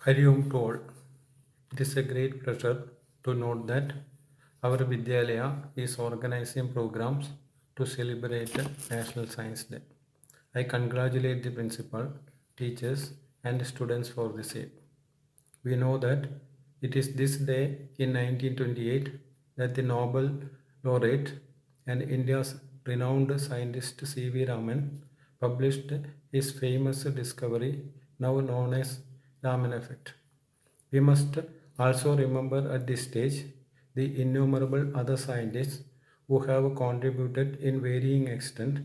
Hari Om to all. It is a great pleasure to note that our Vidyalaya is organizing programs to celebrate National Science Day. I congratulate the principal, teachers, and students for the same. We know that it is this day in 1928 that the Nobel laureate and India's renowned scientist C.V. Raman published his famous discovery, now known as Raman effect. We must also remember at this stage the innumerable other scientists who have contributed in varying extent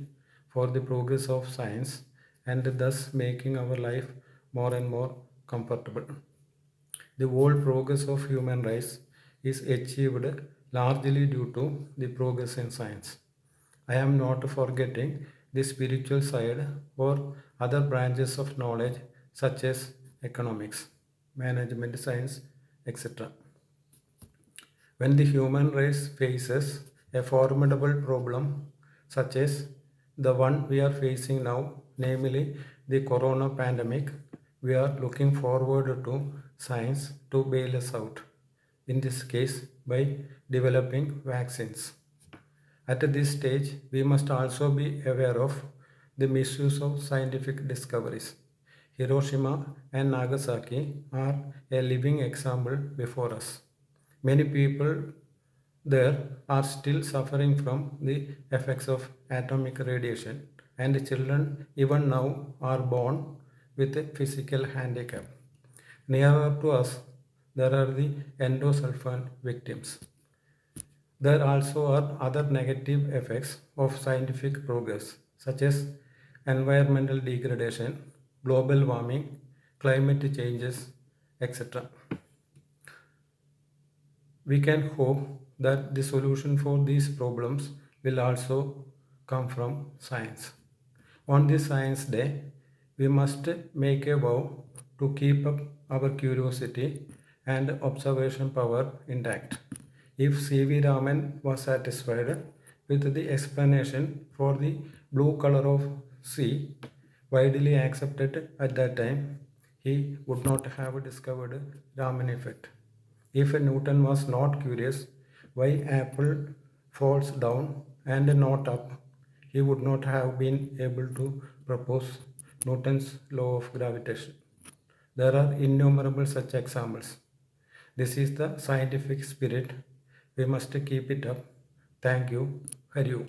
for the progress of science and thus making our life more and more comfortable. The whole progress of human race is achieved largely due to the progress in science. I am not forgetting the spiritual side or other branches of knowledge such as economics, management science, etc. When the human race faces a formidable problem such as the one we are facing now, namely the corona pandemic, we are looking forward to science to bail us out, in this case by developing vaccines. At this stage, we must also be aware of the misuse of scientific discoveries. Hiroshima and Nagasaki are a living example before us. Many people there are still suffering from the effects of atomic radiation, and children even now are born with a physical handicap. Nearer to us, there are the endosulfan victims. There also are other negative effects of scientific progress, such as environmental degradation, global warming, climate changes, etc. We can hope that the solution for these problems will also come from science. On this Science Day, we must make a vow to keep up our curiosity and observation power intact. If C.V. Raman was satisfied with the explanation for the blue color of sea, widely accepted at that time, he would not have discovered Raman effect. If Newton was not curious why apple falls down and not up, he would not have been able to propose Newton's law of gravitation. There are innumerable such examples. This is the scientific spirit. We must keep it up. Thank you. Hari Om.